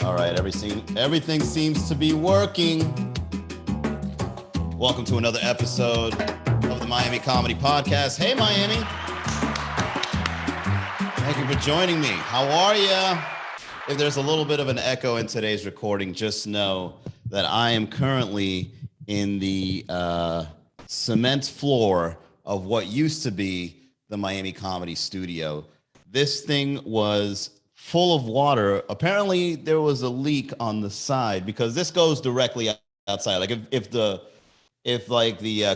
All right, everything seems to be working. Welcome to another episode of the Miami Comedy Podcast. Hey, Miami. Thank you for joining me. How are you? If there's a little bit of an echo in today's recording, just know that I am currently in the cement floor of what used to be the Miami Comedy Studio. This thing was full of water. Apparently there was a leak on the side because this goes directly outside. Like if the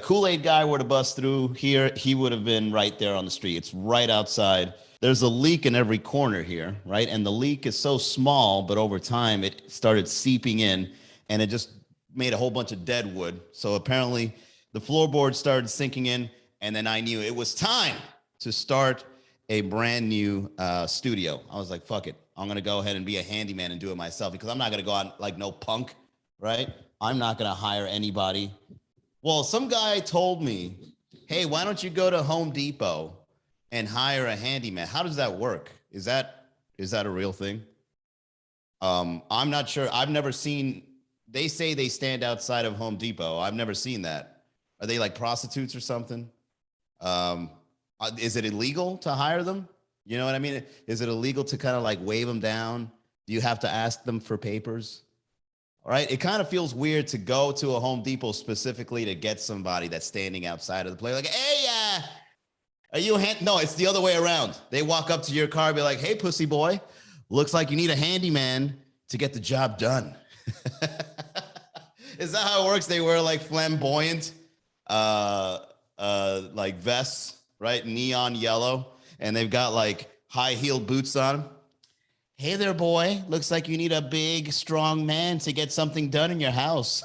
Kool-Aid guy were to bust through here, he would have been right there on the street. It's right outside. There's a leak in every corner here, right? And the leak is so small, but over time it started seeping in and it just made a whole bunch of dead wood. So apparently the floorboard started sinking in, and then I knew it was time to start a brand new studio. I was like, fuck it. I'm going to go ahead and be a handyman and do it myself because I'm not going to go out like no punk, right? I'm not going to hire anybody. Well, some guy told me, hey, why don't you go to Home Depot and hire a handyman? How does that work? Is that a real thing? I'm not sure. I've never seen, they say they stand outside of Home Depot. I've never seen that. Are they like prostitutes or something? Is it illegal to hire them? You know what I mean? Is it illegal to kind of like wave them down? Do you have to ask them for papers? All right. It kind of feels weird to go to a Home Depot specifically to get somebody that's standing outside of the place. Like, hey, are you no, it's the other way around. They walk up to your car and be like, hey, pussy boy, looks like you need a handyman to get the job done. Is that how it works? They wear like flamboyant, like vests, right? Neon yellow. And they've got like high-heeled boots on. Hey there, boy. Looks like you need a big, strong man to get something done in your house.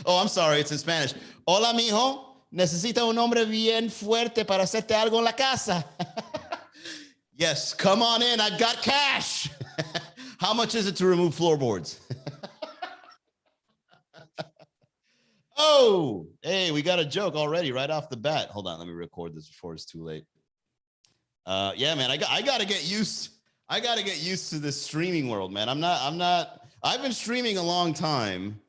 Oh, I'm sorry. It's in Spanish. Hola, mijo. Necesita un hombre bien fuerte para hacerte algo en la casa. Yes, come on in. I've got cash. How much is it to remove floorboards? Oh, hey, we got a joke already right off the bat. Hold on, let me record this before it's too late. Yeah, man, I gotta get used to this streaming world, man. I've been streaming a long time,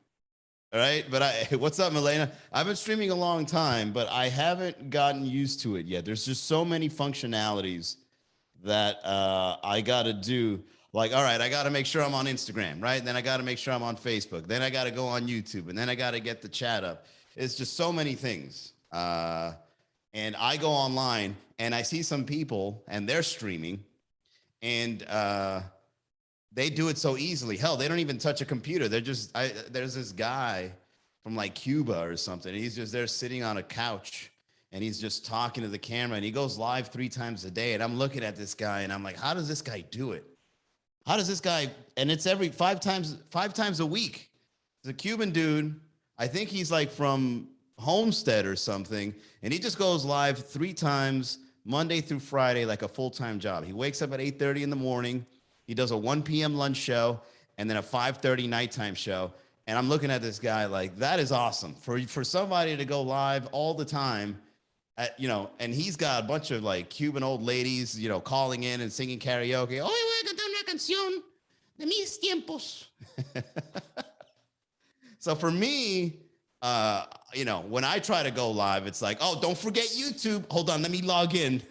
all right? But what's up, Milena? I've been streaming a long time, but I haven't gotten used to it yet. There's just so many functionalities that I gotta do. Like, all right, I got to make sure I'm on Instagram, right? Then I got to make sure I'm on Facebook. Then I got to go on YouTube, and then I got to get the chat up. It's just so many things. And I go online, and I see some people, and they're streaming, and they do it so easily. Hell, they don't even touch a computer. There's this guy from like Cuba or something. He's just there sitting on a couch, and he's just talking to the camera, and he goes live 3 times a day. And I'm looking at this guy, and I'm like, how does this guy do it? How does this guy, and it's every 5 times a week. It's a Cuban dude. I think he's like from Homestead or something. And he just goes live 3 times, Monday through Friday, like a full-time job. He wakes up at 8:30 in the morning. He does a 1 p.m. lunch show and then a 5:30 nighttime show. And I'm looking at this guy like, that is awesome. For somebody to go live all the time, and he's got a bunch of like Cuban old ladies, calling in and singing karaoke. Oh, voy a cantar una canción de mis tiempos. So for me, when I try to go live, it's like, oh, don't forget YouTube. Hold on, let me log in.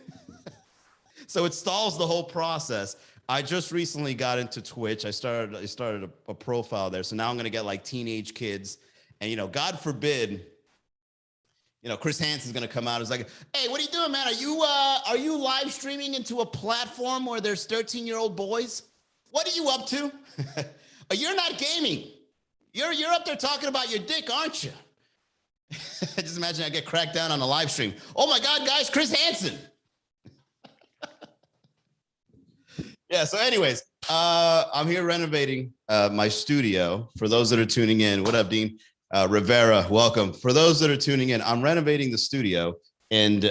So it stalls the whole process. I just recently got into Twitch. I started a profile there. So now I'm going to get like teenage kids. And, God forbid, Chris Hansen's going to come out. It's like, hey, what are you doing, man? Are you live streaming into a platform where there's 13-year-old boys? What are you up to? You're not gaming. You're up there talking about your dick, aren't you? Just imagine I get cracked down on a live stream. Oh my God, guys, Chris Hansen. Yeah, so anyways, I'm here renovating my studio. For those that are tuning in, what up, Dean? Rivera, welcome. For those that are tuning in, I'm renovating the studio, and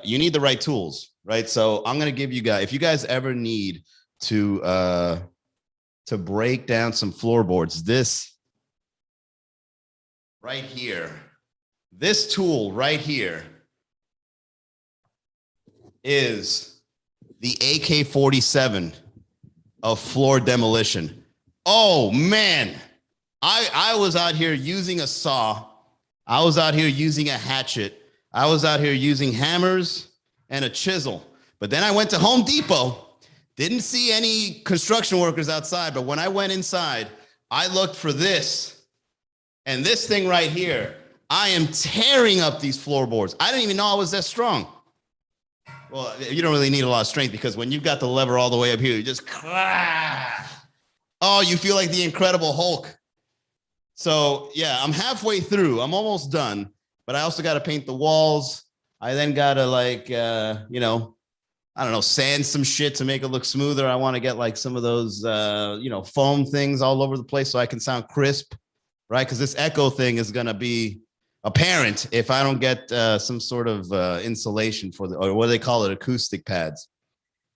you need the right tools, right? So I'm going to give you guys, if you guys ever need to break down some floorboards, this right here, this tool right here is the AK-47 of floor demolition. Oh man, I was out here using a saw. I was out here using a hatchet. I was out here using hammers and a chisel. But then I went to Home Depot. Didn't see any construction workers outside, but when I went inside, I looked for this. And this thing right here, I am tearing up these floorboards. I didn't even know I was that strong. Well, you don't really need a lot of strength because when you've got the lever all the way up here, you just, oh, you feel like the Incredible Hulk. So yeah, I'm halfway through. I'm almost done, but I also got to paint the walls. I then got to like, you know, I don't know, sand some shit to make it look smoother. I want to get like some of those, you know, foam things all over the place so I can sound crisp, right? Because this echo thing is going to be apparent if I don't get some sort of insulation for the, or what do they call it, acoustic pads.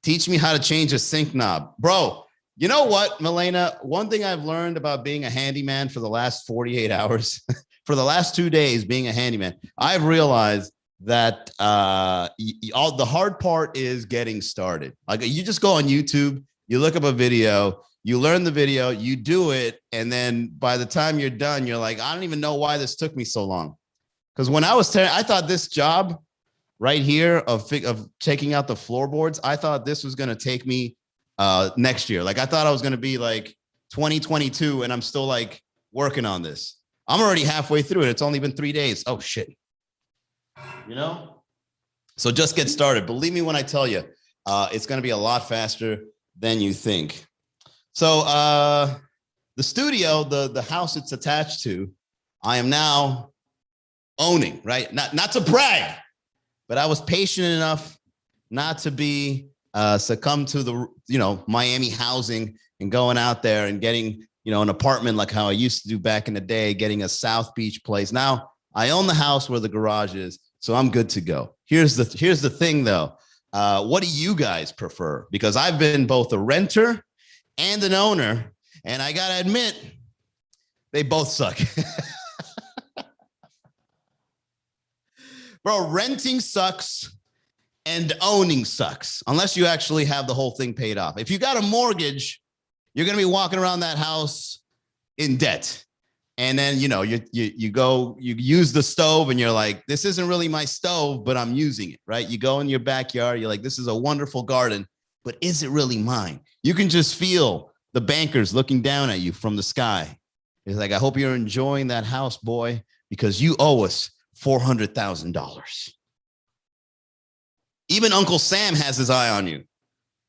Teach me how to change a sink knob. Bro, you know what, Milena? One thing I've learned about being a handyman for the last 48 hours, for the last 2 days being a handyman, I've realized that all the hard part is getting started. Like you just go on YouTube, you look up a video, you learn the video, you do it, and then by the time you're done, you're like, I don't even know why this took me so long. Because when I was I thought this job right here of taking out the floorboards, I thought this was going to take me next year. Like I thought I was going to be like 2022, and I'm still like working on this. I'm already halfway through it. It's only been 3 days. Oh shit. You know, so just get started. Believe me when I tell you, it's going to be a lot faster than you think. So the studio, the house it's attached to, I am now owning, right? Not to brag, but I was patient enough not to be succumb to the, you know, Miami housing and going out there and getting, you know, an apartment like how I used to do back in the day, getting a South Beach place. Now I own the house where the garage is, so I'm good to go. Here's the thing though. What do you guys prefer? Because I've been both a renter and an owner, and I gotta admit, they both suck. Bro, renting sucks and owning sucks, unless you actually have the whole thing paid off. If you got a mortgage, you're gonna be walking around that house in debt. And then, you know, you use the stove and you're like, this isn't really my stove, but I'm using it, right? You go in your backyard, you're like, this is a wonderful garden, but is it really mine? You can just feel the bankers looking down at you from the sky. It's like, I hope you're enjoying that house, boy, because you owe us $400,000. Even Uncle Sam has his eye on you.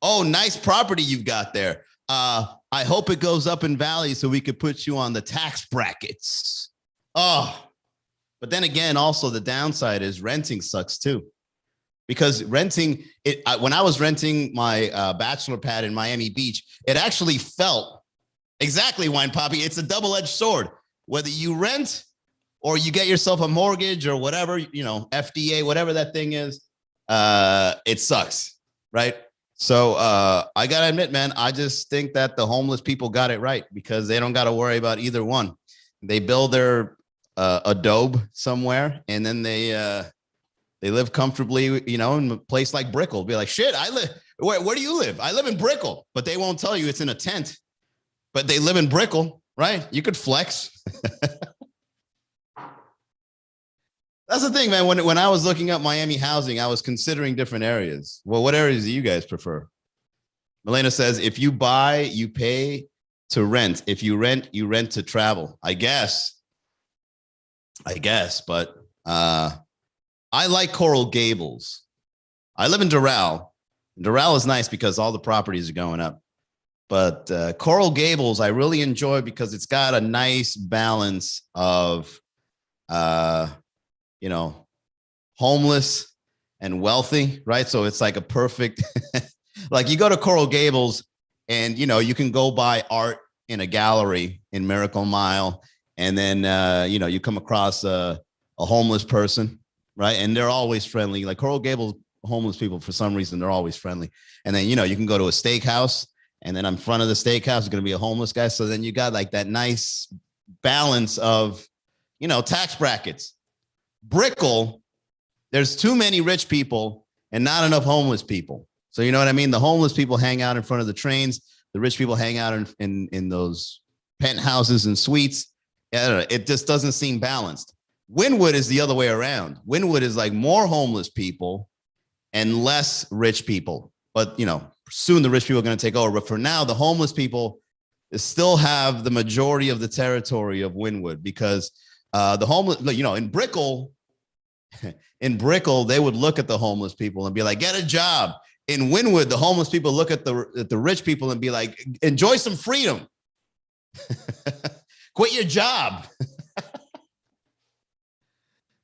Oh, nice property you've got there. I hope it goes up in value so we could put you on the tax brackets. Oh, but then again, also the downside is renting sucks too. Because renting, when I was renting my bachelor pad in Miami Beach, it actually felt exactly, Wine Poppy, it's a double-edged sword. Whether you rent or you get yourself a mortgage or whatever, you know, FDA, whatever that thing is, it sucks, right? So I got to admit, man, I just think that the homeless people got it right because they don't got to worry about either one. They build their adobe somewhere and then they live comfortably, you know, in a place like Brickell. Be like, shit, I live, where do you live? I live in Brickell, but they won't tell you it's in a tent, but they live in Brickell, right? You could flex. That's the thing, man. When I was looking up Miami housing, I was considering different areas. Well, what areas do you guys prefer? Milena says, if you buy, you pay to rent. If you rent to travel. I guess, but I like Coral Gables. I live in Doral. Doral is nice because all the properties are going up. But Coral Gables, I really enjoy because it's got a nice balance of you know, homeless and wealthy, right? So it's like a perfect, like you go to Coral Gables and, you know, you can go buy art in a gallery in Miracle Mile. And then, you know, you come across a homeless person, right? And they're always friendly. Like Coral Gables, homeless people, for some reason, they're always friendly. And then, you know, you can go to a steakhouse and then in front of the steakhouse is going to be a homeless guy. So then you got like that nice balance of, you know, tax brackets. Brickell, there's too many rich people and not enough homeless people. So you know what I mean? The homeless people hang out in front of the trains. The rich people hang out in those penthouses and suites. I don't know, it just doesn't seem balanced. Wynwood is the other way around. Wynwood is like more homeless people and less rich people. But, you know, soon the rich people are going to take over. But for now, the homeless people still have the majority of the territory of Wynwood, because the homeless, you know, in Brickell, they would look at the homeless people and be like, get a job. In Wynwood, the homeless people look at the rich people and be like, enjoy some freedom. Quit your job.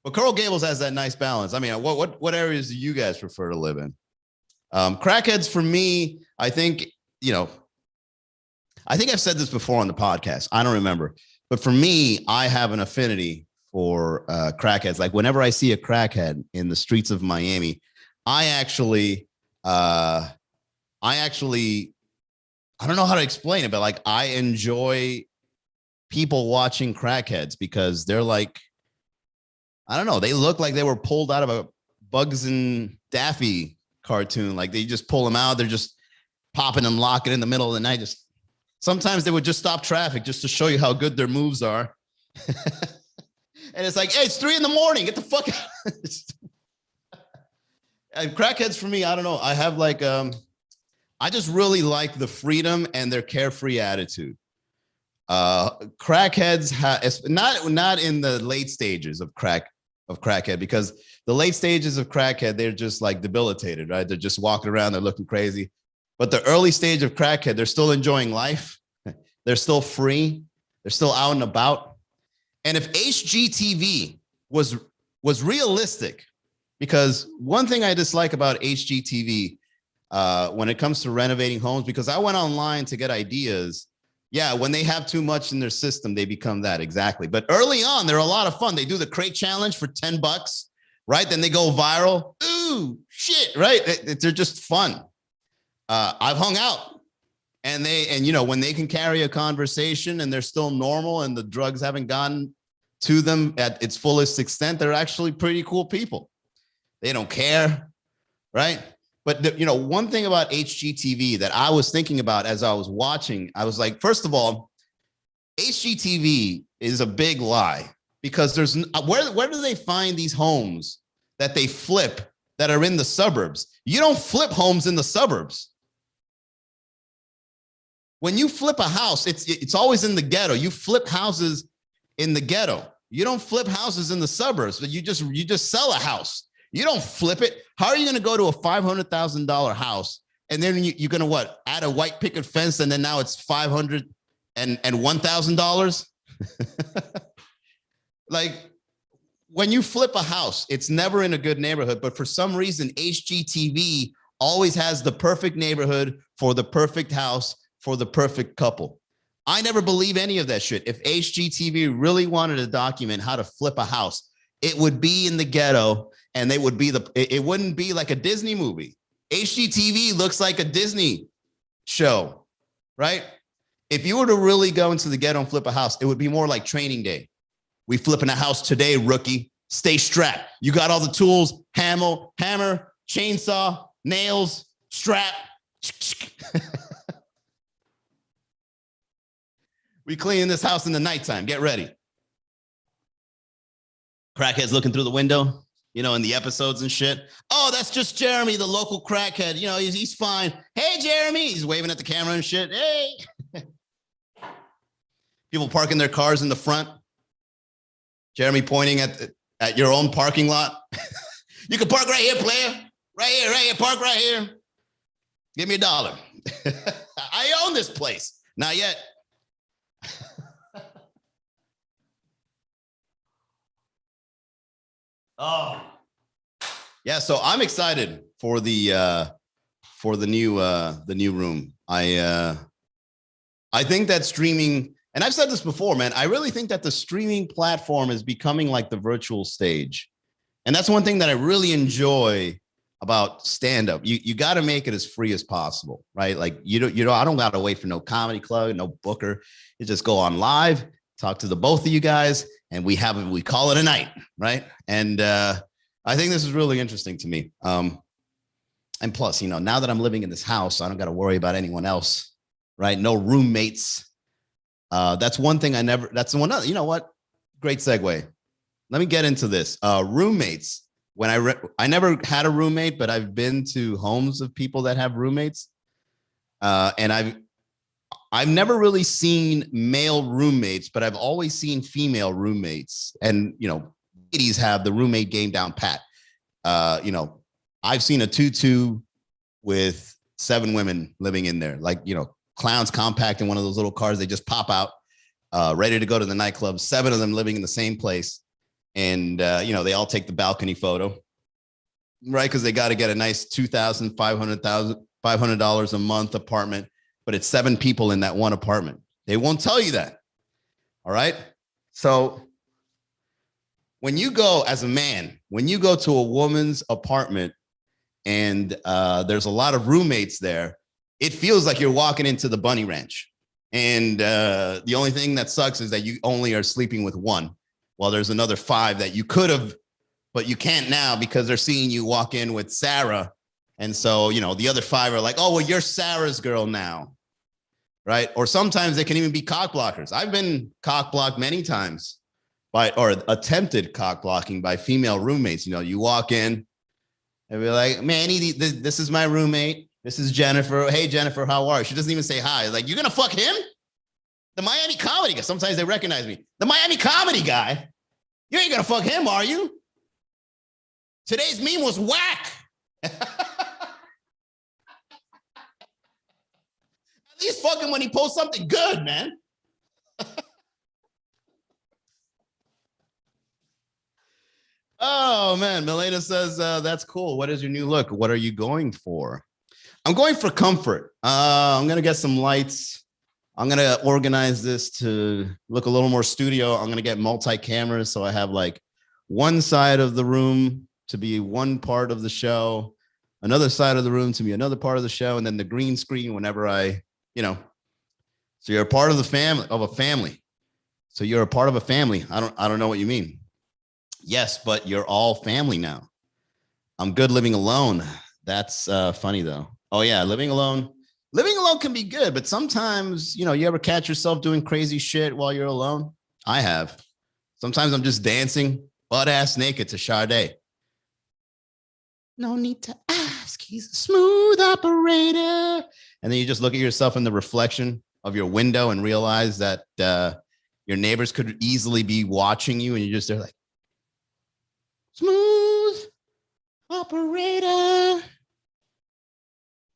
But Coral Gables has that nice balance. I mean, what areas do you guys prefer to live in? Crackheads for me, I think, you know, I think I've said this before on the podcast. I don't remember. But for me, I have an affinity for crackheads. Like whenever I see a crackhead in the streets of Miami, I don't know how to explain it, but like I enjoy people watching crackheads because they're like, I don't know, they look like they were pulled out of a Bugs and Daffy cartoon. Like they just pull them out. They're just popping and locking in the middle of the night. Just sometimes they would just stop traffic just to show you how good their moves are. And it's like, hey, it's 3 a.m. Get the fuck out. And crackheads for me, I don't know. I have like, I just really like the freedom and their carefree attitude. Crackheads not in the late stages of crackhead, because the late stages of crackhead, they're just like debilitated, right? They're just walking around, they're looking crazy. But the early stage of crackhead, they're still enjoying life. They're still free. They're still out and about. And if HGTV was realistic, because one thing I dislike about HGTV when it comes to renovating homes, because I went online to get ideas. Yeah, when they have too much in their system, they become that, exactly. But early on, they're a lot of fun. They do the crate challenge for $10, right? Then they go viral. Ooh, shit, right? They're just fun. I've hung out, and you know, when they can carry a conversation and they're still normal and the drugs haven't gotten to them at its fullest extent, they're actually pretty cool people. They don't care, right? But, you know, one thing about HGTV that I was thinking about as I was watching, I was like, first of all, HGTV is a big lie, because there's where do they find these homes that they flip that are in the suburbs? You don't flip homes in the suburbs. When you flip a house, it's always in the ghetto. You flip houses in the ghetto. You don't flip houses in the suburbs, but you just sell a house. You don't flip it. How are you going to go to a $500,000 house and then you're going to what? Add a white picket fence, and then now it's $500,000 and $1,000? Like when you flip a house, it's never in a good neighborhood. But for some reason, HGTV always has the perfect neighborhood for the perfect house for the perfect couple. I never believe any of that shit. If HGTV really wanted to document how to flip a house, it would be in the ghetto, and it wouldn't be like a Disney movie. HGTV looks like a Disney show, right? If you were to really go into the ghetto and flip a house, it would be more like Training Day. We flipping a house today, rookie. Stay strapped. You got all the tools: hammer, chainsaw, nails, strap. We cleaning this house in the nighttime. Get ready. Crackheads looking through the window, you know, in the episodes and shit. Oh, that's just Jeremy, the local crackhead. You know, he's fine. Hey, Jeremy. He's waving at the camera and shit. Hey. People parking their cars in the front. Jeremy pointing at your own parking lot. You can park right here, player. Right here. Park right here. Give me $1. I own this place. Not yet. Oh, yeah. So I'm excited for the new room. I think that streaming, and I've said this before, man, I really think that the streaming platform is becoming like the virtual stage. And that's one thing that I really enjoy about stand-up. You got to make it as free as possible, right? Like I don't got to wait for no comedy club, no booker. You just go on live, talk to the both of you guys, and we call it a night, right? And I think this is really interesting to me. And plus, you know, now that I'm living in this house, I don't got to worry about anyone else, right? No roommates. That's one thing that's the one other, you know what? Great segue. Let me get into this. Roommates. When I never had a roommate, but I've been to homes of people that have roommates. And I've never really seen male roommates, but I've always seen female roommates. And, ladies have the roommate game down pat. I've seen a 2-2 with 7 women living in there, like, clowns compact in one of those little cars. They just pop out, ready to go to the nightclub. 7 of them living in the same place. And, they all take the balcony photo, right? Because they got to get a nice $500 a month apartment, but it's 7 people in that one apartment. They won't tell you that. All right. So when you go as a man, when you go to a woman's apartment and there's a lot of roommates there, it feels like you're walking into the bunny ranch. And the only thing that sucks is that you only are sleeping with one. Well, there's another 5 that you could have, but you can't now because they're seeing you walk in with Sarah. And so, the other 5 are like, oh, well, you're Sarah's girl now. Right. Or sometimes they can even be cock blockers. I've been cock blocked many times or attempted cock blocking by female roommates. You walk in and be like, Manny, this is my roommate. This is Jennifer. Hey, Jennifer, how are you? She doesn't even say hi. Like, you're going to fuck him? The Miami comedy guy. Sometimes they recognize me. The Miami comedy guy. You ain't going to fuck him, are you? Today's meme was whack. At least fuck him when he posts something good, man. Oh, man. Milena says, that's cool. What is your new look? What are you going for? I'm going for comfort. I'm going to get some lights. I'm going to organize this to look a little more studio. I'm going to get multi-cameras. So I have like one side of the room to be one part of the show, another side of the room to be another part of the show, and then the green screen whenever so you're a part of the family, of a family. So you're a part of a family. I don't know what you mean. Yes, but you're all family now. I'm good living alone. That's funny though. Oh yeah, living alone can be good, but sometimes, you ever catch yourself doing crazy shit while you're alone? I have. Sometimes I'm just dancing butt ass naked to Sade. No need to ask. He's a smooth operator. And then you just look at yourself in the reflection of your window and realize that your neighbors could easily be watching you. And you're just there like, smooth operator.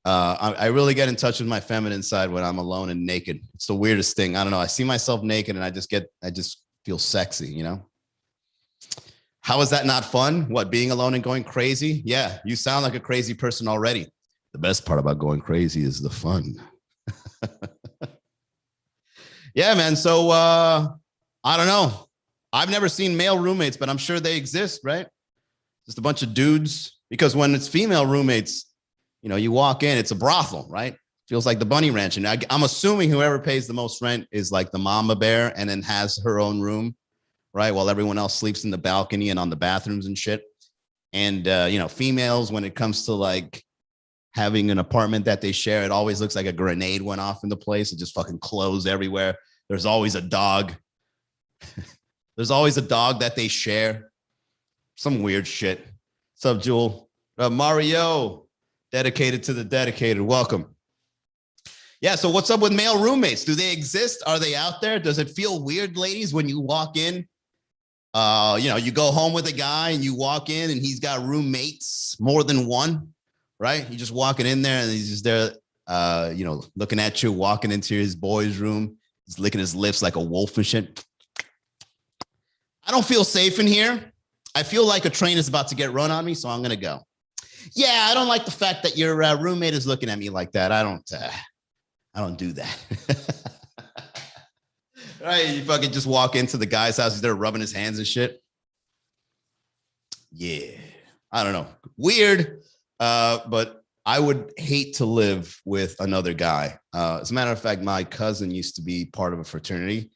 I really get in touch with my feminine side when I'm alone and naked. It's the weirdest thing. I don't know. I see myself naked and I just feel sexy, How is that not fun? What, being alone and going crazy? Yeah, you sound like a crazy person already. The best part about going crazy is the fun. Yeah, man. So I don't know. I've never seen male roommates, but I'm sure they exist, right? Just a bunch of dudes. Because when it's female roommates, you walk in, it's a brothel, right? Feels like the bunny ranch. And I'm assuming whoever pays the most rent is like the mama bear and then has her own room, right? While everyone else sleeps in the balcony and on the bathrooms and shit. And, females, when it comes to like having an apartment that they share, it always looks like a grenade went off in the place. It just fucking clothes everywhere. There's always a dog. There's always a dog that they share. Some weird shit. What's up, Jewel? Mario. Dedicated to the dedicated. Welcome. Yeah. So what's up with male roommates? Do they exist? Are they out there? Does it feel weird, ladies, when you walk in? You go home with a guy and you walk in and he's got roommates, more than one, right? You're just walking in there and he's just there, looking at you, walking into his boy's room. He's licking his lips like a wolf and shit. I don't feel safe in here. I feel like a train is about to get run on me, so I'm going to go. Yeah, I don't like the fact that your roommate is looking at me like that. I don't do that. Right? You fucking just walk into the guy's house. He's there rubbing his hands and shit. Yeah, I don't know. Weird, but I would hate to live with another guy. As a matter of fact, my cousin used to be part of a fraternity,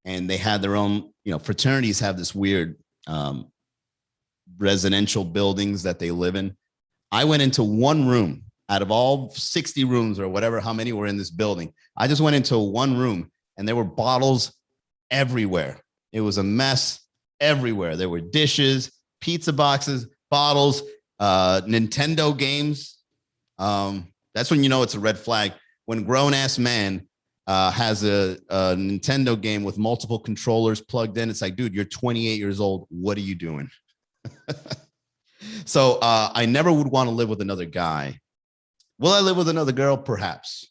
and they had their own. Fraternities have this weird residential buildings that they live in. I went into one room. out of all 60 rooms or whatever, how many were in this building. I just went into one room and there were bottles everywhere. It was a mess everywhere. There were dishes, pizza boxes, bottles, Nintendo games. That's when you know it's a red flag. When grown-ass man has a Nintendo game with multiple controllers plugged in, it's like, dude, you're 28 years old. What are you doing? So I never would want to live with another guy. Will I live with another girl? Perhaps.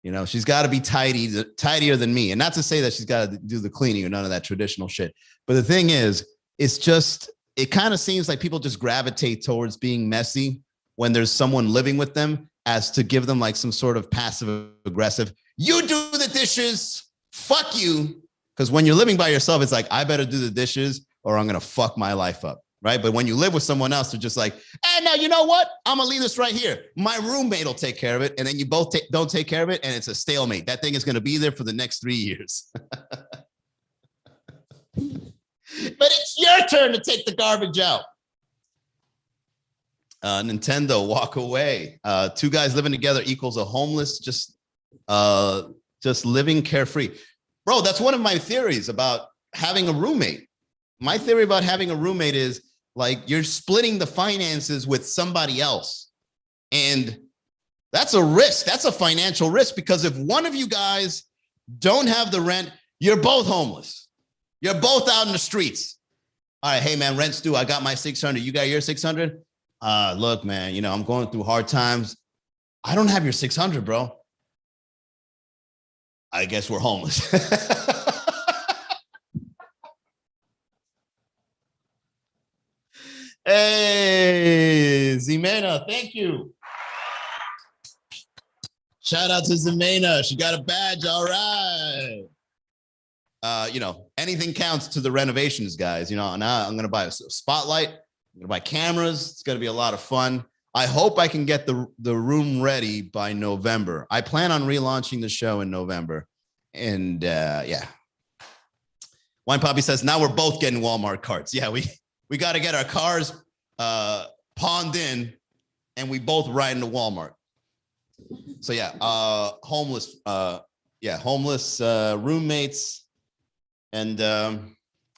You know, she's got to be tidier than me. And not to say that she's got to do the cleaning or none of that traditional shit. But the thing is, it's just, it kind of seems like people just gravitate towards being messy when there's someone living with them, as to give them like some sort of passive aggressive, you do the dishes, fuck you. Because when you're living by yourself, it's like, I better do the dishes or I'm going to fuck my life up. Right. But when you live with someone else, they're just like, hey, now, you know what? I'm going to leave this right here. My roommate will take care of it. And then you both don't take care of it. And it's a stalemate. That thing is going to be there for the next 3 years. But it's your turn to take the garbage out. Nintendo, walk away. Two guys living together equals a homeless, just living carefree. Bro, that's one of my theories about having a roommate. My theory about having a roommate is like you're splitting the finances with somebody else. And that's a risk. That's a financial risk, because if one of you guys don't have the rent, you're both homeless. You're both out in the streets. All right, hey man, rent's due. I got my 600. You got your 600? Look, man, you know, I'm going through hard times. I don't have your 600, bro. I guess we're homeless. Hey, Zimena, thank you. Shout out to Zimena. She got a badge. All right. You know, anything counts to the renovations, guys. You know, now I'm going to buy a spotlight. I'm going to buy cameras. It's going to be a lot of fun. I hope I can get the room ready by November. I plan on relaunching the show in November. And yeah. Wine Poppy says, now we're both getting Walmart carts. Yeah, we got to get our cars pawned in, and we both ride into Walmart. So yeah, homeless roommates and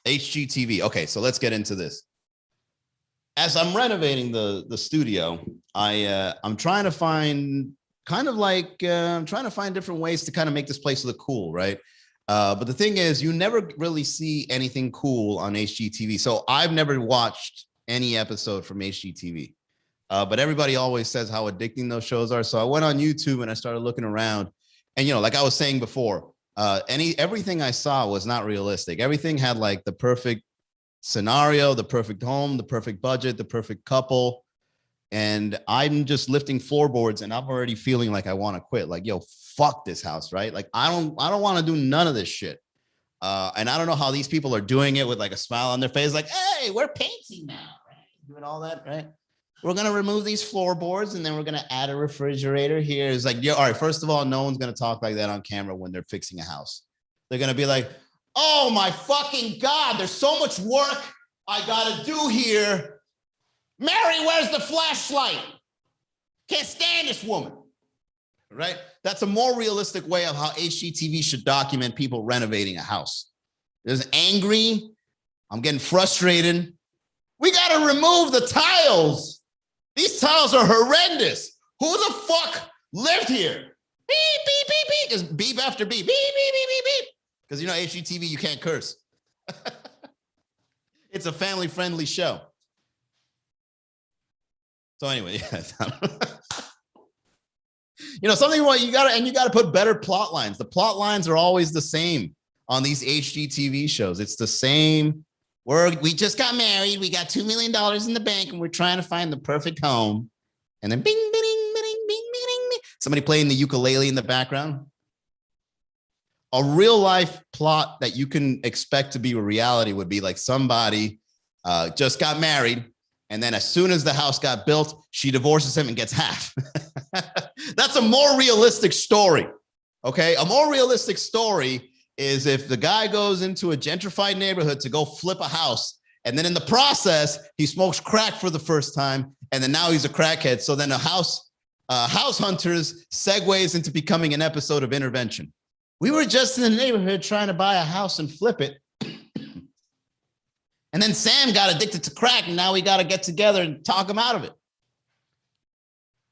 HGTV. Okay, so let's get into this. As I'm renovating the studio, I'm trying to find different ways to kind of make this place look cool, right? But the thing is, you never really see anything cool on HGTV. So I've never watched any episode from HGTV. But everybody always says how addicting those shows are. So I went on YouTube and I started looking around. And, you know, like I was saying before, everything I saw was not realistic. Everything had like the perfect scenario, the perfect home, the perfect budget, the perfect couple. And I'm just lifting floorboards and I'm already feeling like I want to quit. Like, yo, fuck this house, right? Like, I don't want to do none of this shit. And I don't know how these people are doing it with like a smile on their face, like, hey, we're painting now, right? Doing all that, right? We're going to remove these floorboards and then we're going to add a refrigerator here. It's like, yeah, all right, first of all, no one's going to talk like that on camera when they're fixing a house. They're going to be like, oh my fucking God, there's so much work I got to do here. Mary, where's the flashlight? Can't stand this woman, right? That's a more realistic way of how HGTV should document people renovating a house. There's angry. I'm getting frustrated. We got to remove the tiles. These tiles are horrendous. Who the fuck lived here? Beep, beep, beep, beep. Just beep after beep. Beep, beep, beep, beep, beep. Because, you know, HGTV, you can't curse. It's a family-friendly show. So anyway, yeah. You know, something what you gotta put better plot lines. The plot lines are always the same on these HGTV shows. It's the same. We just got married. We got $2 million in the bank and we're trying to find the perfect home. And then bing, bing, bing, bing, bing, bing. Somebody playing the ukulele in the background. A real life plot that you can expect to be a reality would be like somebody just got married. And then as soon as the house got built, she divorces him and gets half. That's a more realistic story. Okay. A more realistic story is if the guy goes into a gentrified neighborhood to go flip a house. And then in the process, he smokes crack for the first time. And then now he's a crackhead. So then the house House Hunters segues into becoming an episode of Intervention. We were just in the neighborhood trying to buy a house and flip it. And then Sam got addicted to crack, and now we got to get together and talk him out of it.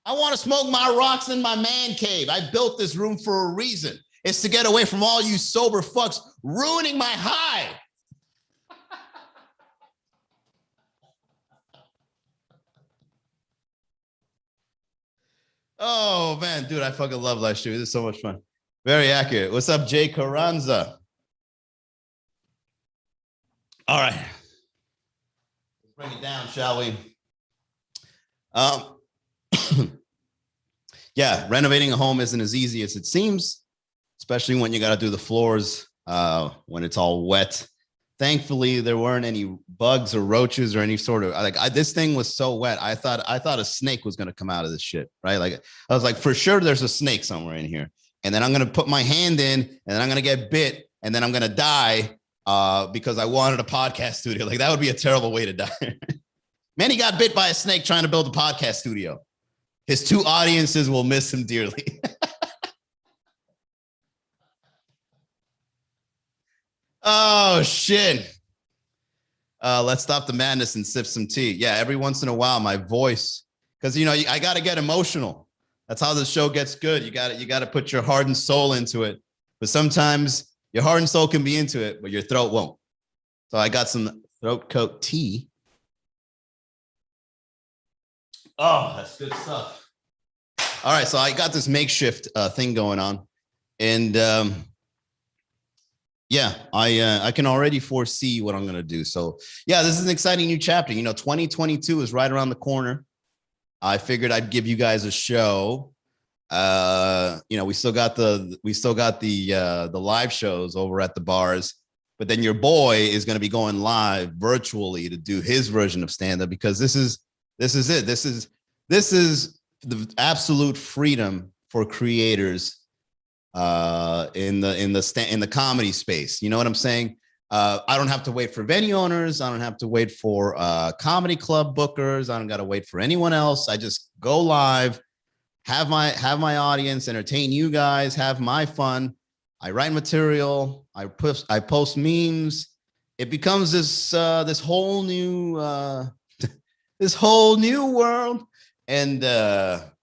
I want to smoke my rocks in my man cave. I built this room for a reason. It's to get away from all you sober fucks ruining my high. Oh, man, dude, I fucking love last year. This is so much fun. Very accurate. What's up, Jay Carranza? All right. Let's bring it down, shall we? Yeah, renovating a home isn't as easy as it seems, especially when you got to do the floors when it's all wet. Thankfully, there weren't any bugs or roaches or any sort of this thing was so wet. I thought a snake was going to come out of this shit, right? Like I was like, for sure, there's a snake somewhere in here. And then I'm going to put my hand in and then I'm going to get bit and then I'm going to die because I wanted a podcast studio. Like that would be a terrible way to die. Manny got bit by a snake trying to build a podcast studio. His two audiences will miss him dearly. Oh, shit. Let's stop the madness and sip some tea. Yeah, every once in a while, my voice, because, you know, I got to get emotional. That's how the show gets good. You got to put your heart and soul into it. But sometimes your heart and soul can be into it, but your throat won't. So I got some throat coat tea. Oh, that's good stuff. All right, so I got this makeshift thing going on. And yeah, I can already foresee what I'm going to do. So yeah, this is an exciting new chapter. You know, 2022 is right around the corner. I figured I'd give you guys a show. You know, we still got the live shows over at the bars, but then your boy is going to be going live virtually to do his version of stand-up because this is it. This is the absolute freedom for creators in the comedy space. You know what I'm saying? I don't have to wait for venue owners. I don't have to wait for comedy club bookers. I don't got to wait for anyone else. I just go live, have my audience, entertain you guys, have my fun. I write material. I post memes. It becomes this whole new world, and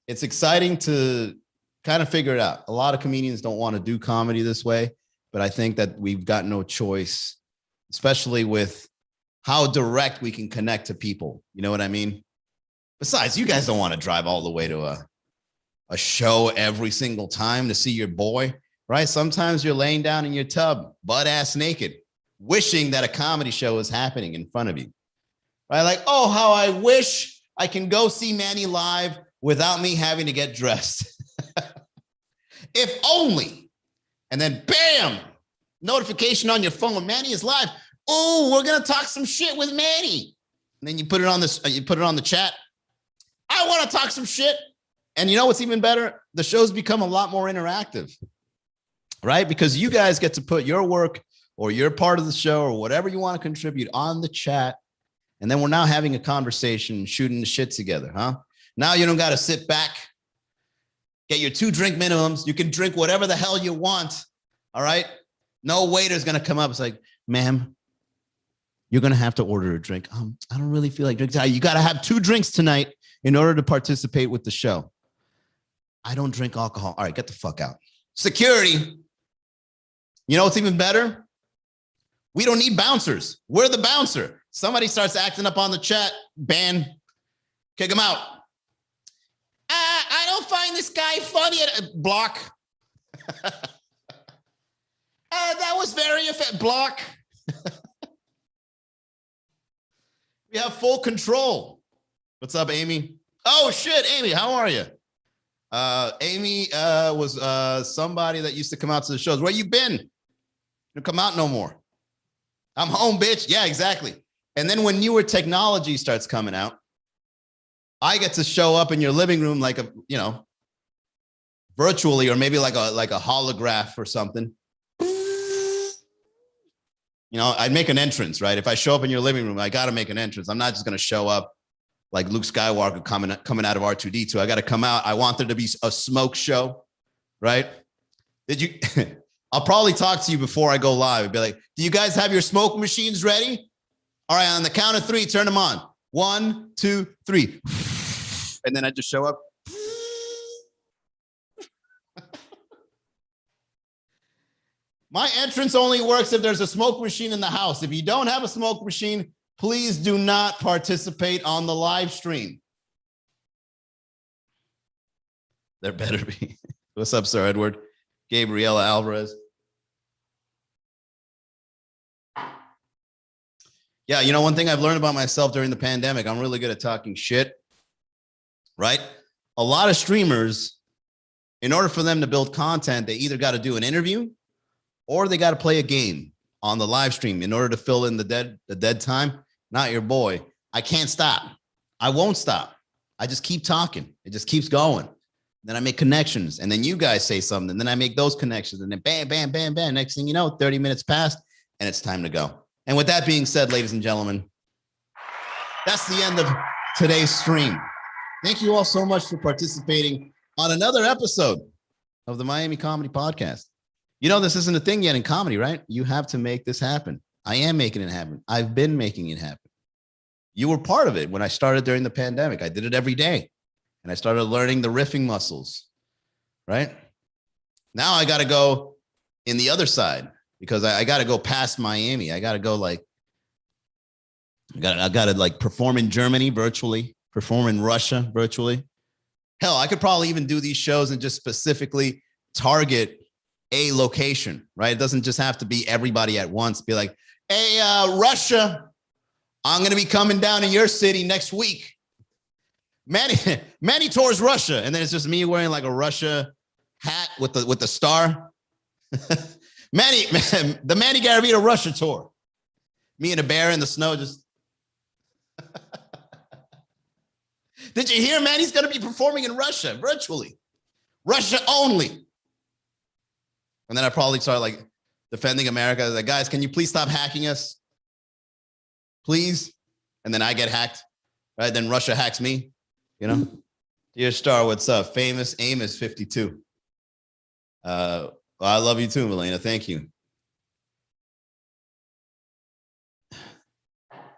it's exciting to kind of figure it out. A lot of comedians don't want to do comedy this way, but I think that we've got no choice, especially with how direct we can connect to people. You know what I mean? Besides, you guys don't want to drive all the way to a show every single time to see your boy, right? Sometimes you're laying down in your tub, butt ass naked, wishing that a comedy show is happening in front of you, right? Like, oh, how I wish I can go see Manny live without me having to get dressed. If only. And then bam, notification on your phone. Manny is live. Oh, we're going to talk some shit with Manny. And then you put it on the chat. I want to talk some shit. And you know what's even better? The show's become a lot more interactive, right? Because you guys get to put your work or your part of the show or whatever you want to contribute on the chat. And then we're now having a conversation, shooting the shit together, huh? Now you don't got to sit back, get your 2 drink minimums. You can drink whatever the hell you want. All right. No waiter's going to come up. It's like, ma'am, you're going to have to order a drink. I don't really feel like drinking. You got to have 2 drinks tonight in order to participate with the show. I don't drink alcohol. All right, get the fuck out. Security. You know what's even better? We don't need bouncers. We're the bouncer. Somebody starts acting up on the chat, ban, kick them out. I don't find this guy funny. Block. That was very effective. Block. We have full control. What's up, Amy? Oh, shit, Amy, how are you? Amy was somebody that used to come out to the shows. Where you been? You don't come out no more. I'm home, bitch. Yeah, exactly. And then when newer technology starts coming out, I get to show up in your living room like a, you know, virtually, or maybe like a holograph or something. You know, I'd make an entrance, right? If I show up in your living room, I got to make an entrance. I'm not just going to show up like Luke Skywalker coming out of R2D2. I got to come out. I want there to be a smoke show, right? Did you? I'll probably talk to you before I go live. I'd be like, do you guys have your smoke machines ready? All right, on the count of 3, turn them on. 1, 2, 3. And then I just show up. My entrance only works if there's a smoke machine in the house. If you don't have a smoke machine, please do not participate on the live stream. There better be. What's up, Sir Edward? Gabriela Alvarez. Yeah, you know, one thing I've learned about myself during the pandemic, I'm really good at talking shit, right? A lot of streamers, in order for them to build content, they either got to do an interview or they got to play a game on the live stream in order to fill in the dead time. Not your boy. I can't stop. I won't stop. I just keep talking. It just keeps going. Then I make connections, and then you guys say something, and then I make those connections, and then bam, bam, bam, bam. Next thing you know, 30 minutes passed, and it's time to go. And with that being said, ladies and gentlemen, that's the end of today's stream. Thank you all so much for participating on another episode of the Miami Comedy Podcast. You know, this isn't a thing yet in comedy, right? You have to make this happen. I am making it happen. I've been making it happen. You were part of it when I started during the pandemic. I did it every day, and I started learning the riffing muscles, right? Now I got to go in the other side because I got to go past Miami. I got to go like, I got to like perform in Germany virtually, perform in Russia virtually. Hell, I could probably even do these shows and just specifically target a location, right? It doesn't just have to be everybody at once. Be like, hey, Russia, I'm going to be coming down to your city next week. Manny tours Russia. And then it's just me wearing like a Russia hat with the star. Manny, the Mandy Garavito Russia tour. Me and a bear in the snow just. Did you hear, man? He's going to be performing in Russia virtually. Russia only. And then I probably start like defending America. Like, guys, can you please stop hacking us? Please. And then I get hacked, right? Then Russia hacks me, you know? Dear Star, what's up? Famous Amos 52. Well, I love you too, Melena. Thank you.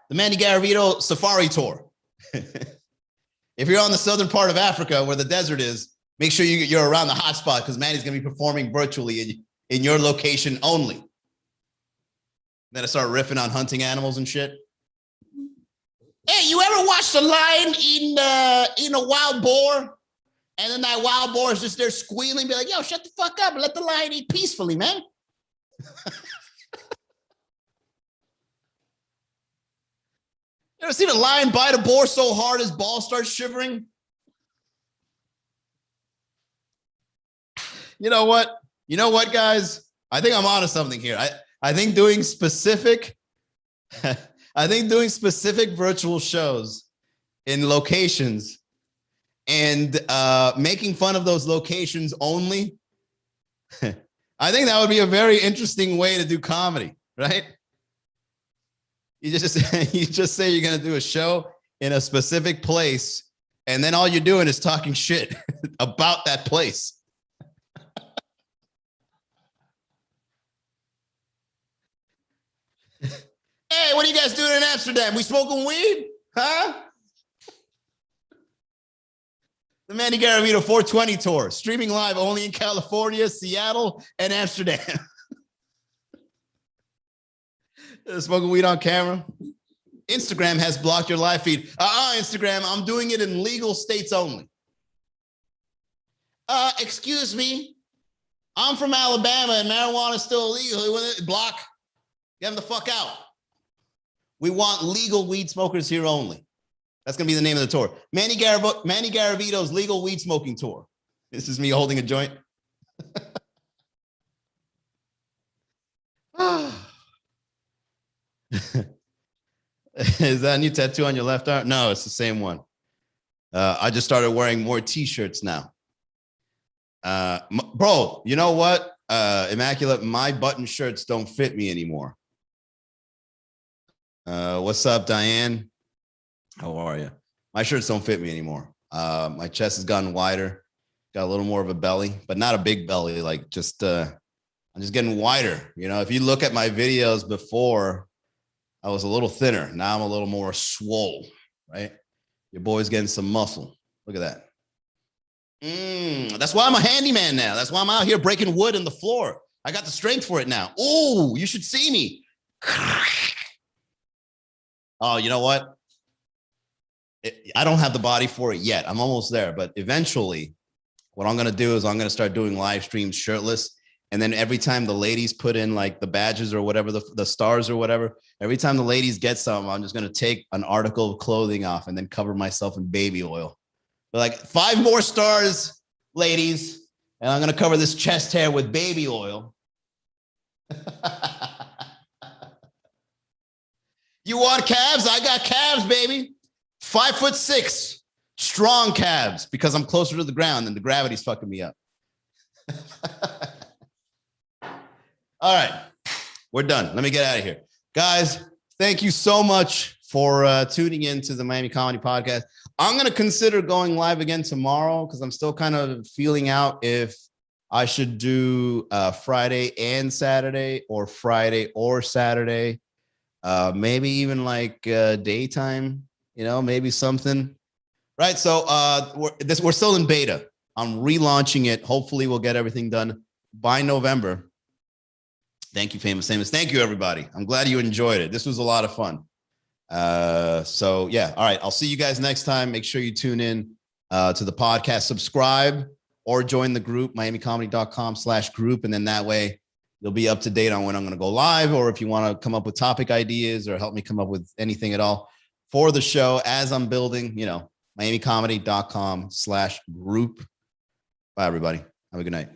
The Mandy Garavito Safari Tour. If you're on the southern part of Africa where the desert is, make sure you're around the hot spot because Mandy's going to be performing virtually in your location only. Then I start riffing on hunting animals and shit. Hey, you ever watched a lion eating a wild boar? And then that wild boar is just there squealing, be like, yo, shut the fuck up and let the lion eat peacefully, man. You ever seen a lion bite a boar so hard his ball starts shivering? You know what? You know what, guys? I think I'm onto something here. I think doing specific virtual shows in locations and making fun of those locations only, I think that would be a very interesting way to do comedy, right? You just say you're going to do a show in a specific place, and then all you're doing is talking shit about that place. Hey, what are you guys doing in Amsterdam? We smoking weed? Huh? The Mandy Garavito 420 tour, streaming live only in California, Seattle, and Amsterdam. Smoking weed on camera. Instagram has blocked your live feed. Instagram, I'm doing it in legal states only. Excuse me. I'm from Alabama and marijuana is still illegal. Block. Get them the fuck out. We want legal weed smokers here only. That's going to be the name of the tour. Manny Garavito's Legal Weed Smoking Tour. This is me holding a joint. Is that a new tattoo on your left arm? No, it's the same one. I just started wearing more t-shirts now. Bro, you know what? Immaculate, my button shirts don't fit me anymore. What's up, Diane? How are you? My shirts don't fit me anymore. My chest has gotten wider, got a little more of a belly, but not a big belly. Like just, I'm just getting wider. You know, if you look at my videos before, I was a little thinner. Now I'm a little more swole, right? Your boy's getting some muscle. Look at that. That's why I'm a handyman now. That's why I'm out here breaking wood in the floor. I got the strength for it now. Oh, you should see me. Oh, you know what? I don't have the body for it yet. I'm almost there, but eventually what I'm going to do is I'm going to start doing live streams shirtless. And then every time the ladies put in like the badges or whatever, the stars or whatever, every time the ladies get some, I'm just going to take an article of clothing off and then cover myself in baby oil. But like 5 more stars, ladies. And I'm going to cover this chest hair with baby oil. You want calves? I got calves, baby. 5'6", strong calves, because I'm closer to the ground and the gravity's fucking me up. All right, we're done. Let me get out of here. Guys, thank you so much for tuning in to the Miami Comedy Podcast. I'm going to consider going live again tomorrow because I'm still kind of feeling out if I should do Friday and Saturday or Friday or Saturday. Maybe even like daytime, you know, maybe something. Right. So we're still in beta. I'm relaunching it. Hopefully we'll get everything done by November. Thank you, Famous Amos. Thank you, everybody. I'm glad you enjoyed it. This was a lot of fun. So yeah. All right. I'll see you guys next time. Make sure you tune in to the podcast, subscribe or join the group, miamicomedy.com/group. And then that way you'll be up to date on when I'm going to go live, or if you want to come up with topic ideas or help me come up with anything at all for the show as I'm building, you know, miamicomedy.com/group. Bye, everybody. Have a good night.